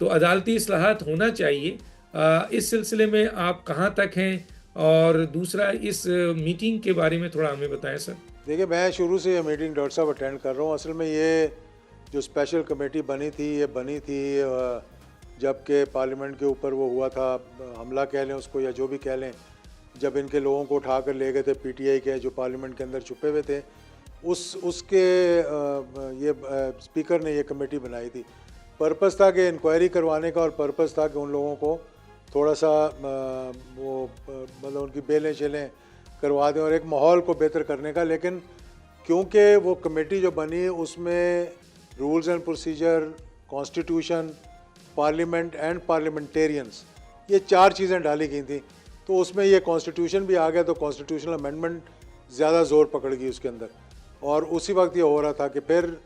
तो अदालती इस्लाहात होना चाहिए। इस सिलसिले में आप कहाँ तक हैं, और दूसरा इस मीटिंग के बारे में थोड़ा हमें बताएं सर। देखिए, मैं शुरू से ये मीटिंग डॉक्टर साहब अटेंड कर रहा हूँ। असल में ये जो स्पेशल कमेटी बनी थी, ये बनी थी जबकि पार्लियामेंट के ऊपर वो हुआ था हमला कह लें उसको या जो भी कह लें, जब इनके लोगों को उठा कर ले गए थे पीटीआई के जो पार्लियामेंट के अंदर छुपे हुए थे, उसके ये स्पीकर ने ये कमेटी बनाई थी। पर्पस था कि इंक्वायरी करवाने का, और पर्पस था कि उन लोगों को थोड़ा सा वो मतलब उनकी बेलें शेलें करवा दें और एक माहौल को बेहतर करने का। लेकिन क्योंकि वो कमेटी जो बनी उसमें rules and procedure, constitution, parliament and parliamentarians, ये 4 चीज़ें डाली गई थी। तो उसमें ये कॉन्स्टिट्यूशन भी आ गया, तो कॉन्स्टिट्यूशनल अमेंडमेंट ज़्यादा ज़ोर पकड़ गई उसके अंदर। और उसी वक्त ये हो रहा था कि फिर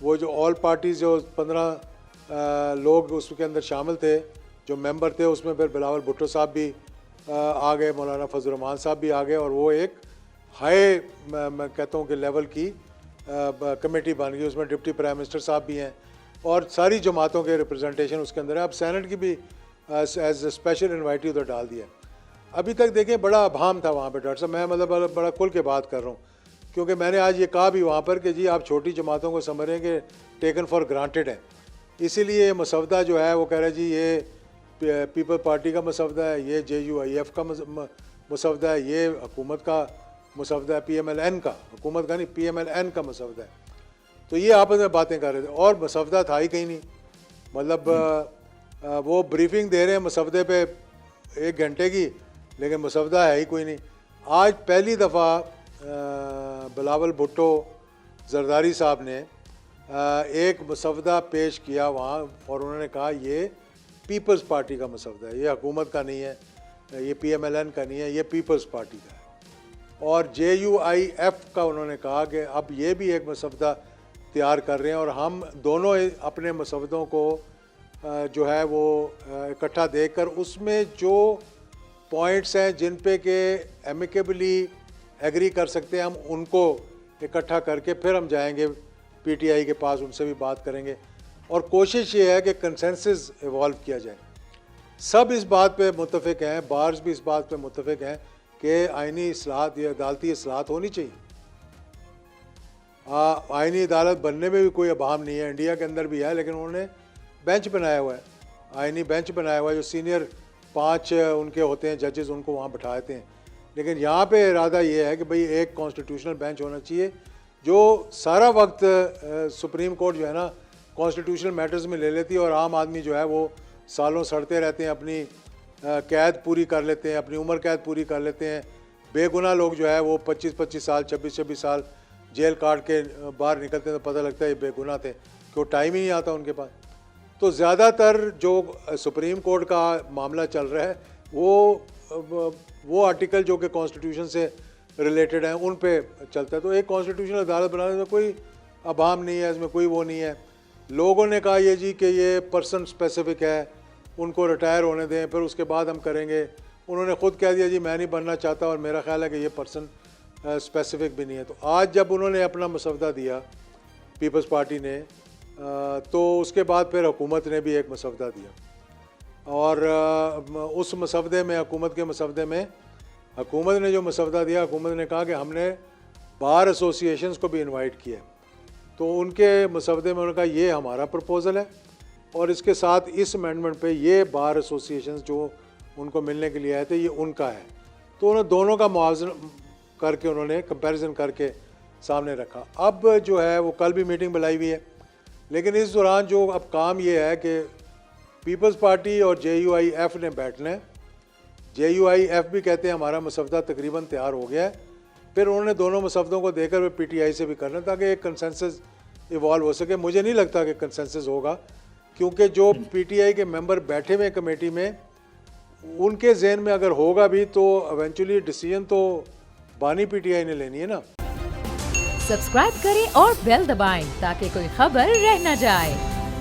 वो जो ऑल पार्टीज़ जो 15 लोग उसके अंदर शामिल थे जो मेंबर थे, उसमें फिर बिलावल भुट्टो साहब भी आ गए, मौलाना फजल रहमान साहब भी आ गए, और वो एक हाई मैं कहता हूँ कि लेवल की कमेटी बन गई। उसमें डिप्टी प्राइम मिनिस्टर साहब भी हैं और सारी जमातों के रिप्रेजेंटेशन उसके अंदर है। अब सेनेट की भी एज स्पेशल इन्वाइटी उधर डाल दिया। अभी तक देखें बड़ा अभाम था वहाँ पे डॉक्टर साहब, मैं मतलब बड़ा खुल के बात कर रहा हूँ, क्योंकि मैंने आज ये कहा भी वहाँ पर कि जी आप छोटी जमातों को समझ रहे हैं कि टेकन फॉर ग्रांटेड है, इसीलिए ये मसवदा जो है वो कह रहे हैं जी ये पीपल पार्टी का मसवदा है, ये JUIF का मसवदा है, ये हुकूमत का मसवदा है, PMLN का, हुकूमत का नहीं PMLN का मसवदा है। तो ये आपस में बातें कर रहे थे और मसवदा था ही कहीं नहीं। मतलब वो ब्रीफिंग दे रहे हैं मसवदे पे 1 घंटे की, लेकिन मसवदा है ही कोई नहीं। आज पहली दफ़ा बिलावल भुट्टो जरदारी साहब ने एक मसवदा पेश किया वहाँ, और उन्होंने कहा ये पीपल्स पार्टी का मसवदा है, ये हुकूमत का नहीं है, ये PMLN का नहीं है, ये पीपल्स पार्टी का है। और JUIF का उन्होंने कहा कि अब ये भी एक मसवदा तैयार कर रहे हैं, और हम दोनों अपने मसवदों को जो है वो इकट्ठा देखकर उसमें जो पॉइंट्स हैं जिन पे के एमिकेबली एग्री कर सकते हैं, हम उनको इकट्ठा करके फिर हम जाएंगे PTI के पास, उनसे भी बात करेंगे। और कोशिश ये है कि कंसेंसस इवॉल्व किया जाए। सब इस बात पे मुत्तफ़िक हैं, बार्स भी इस बात पे मुत्तफ़िक हैं कि आइनी इस्लाहत या अदालती इस्लाहत होनी चाहिए। आइनी अदालत बनने में भी कोई अभाम नहीं है, इंडिया के अंदर भी है, लेकिन उन्होंने बेंच बनाया हुआ है, आइनी बेंच बनाया हुआ है, जो सीनियर 5 उनके होते हैं जजेस, उनको वहाँ बैठा देते हैं। लेकिन यहाँ पे इरादा ये है कि भाई एक कॉन्स्टिट्यूशनल बेंच होना चाहिए जो सारा वक्त सुप्रीम कोर्ट जो है ना कॉन्स्टिट्यूशनल मैटर्स में ले लेती है, और आम आदमी जो है वो सालों सड़ते रहते हैं, अपनी कैद पूरी कर लेते हैं, अपनी उम्र कैद पूरी कर लेते हैं। बेगुनाह लोग जो है वो 25-25 साल 26-26 साल जेल काट के बाहर निकलते हैं, तो पता लगता है ये बेगुनाह थे, क्यों टाइम ही नहीं आता उनके पास। तो ज़्यादातर जो सुप्रीम कोर्ट का मामला चल रहा है वो आर्टिकल जो कि कॉन्स्टिट्यूशन से रिलेटेड हैं उन पे चलता है। तो एक कॉन्स्टिट्यूशनल अदालत बनाने में कोई अभाम नहीं है, इसमें कोई वो नहीं है। लोगों ने कहा ये जी कि ये पर्सन स्पेसिफिक है, उनको रिटायर होने दें, फिर उसके बाद हम करेंगे। उन्होंने ख़ुद कह दिया जी मैं नहीं बनना चाहता, और मेरा ख्याल है कि ये पर्सन स्पेसिफिक भी नहीं है। तो आज जब उन्होंने अपना मसवदा दिया पीपल्स पार्टी ने, तो उसके बाद फिर हुकूमत ने भी एक मसवदा दिया, और उस मसवदे में हुकूमत के मसवदे में हुकूमत ने जो मसवदा दिया, हुकूमत ने कहा कि हमने बार एसोसिएशंस को भी इनवाइट किया। तो उनके मसवदे में उन्होंने कहा ये हमारा प्रपोज़ल है, और इसके साथ इस अमेंडमेंट पे ये बार एसोसिएशंस जो उनको मिलने के लिए आए थे ये उनका है। तो उन्होंने दोनों का मुआवजा करके उन्होंने कंपैरिजन करके सामने रखा। अब जो है वो कल भी मीटिंग बुलाई हुई है, लेकिन इस दौरान जो अब काम ये है कि पीपल्स पार्टी और JUIF ने बैठना है। JUIF भी कहते हैं हमारा मसवदा तकरीबन तैयार हो गया है, फिर उन्होंने दोनों मसवदों को देकर वे PTI से भी करना, ताकि एक कंसेंसस इवॉल्व हो सके। मुझे नहीं लगता कि कंसेंसस होगा, क्योंकि जो PTI के मेंबर बैठे हुए कमेटी में उनके जहन में अगर होगा भी तो इवेंचुअली डिसीजन तो बानी PTI ने लेनी है ना। सब्सक्राइब करें और बेल दबाएं ताकि कोई खबर रह न जाए।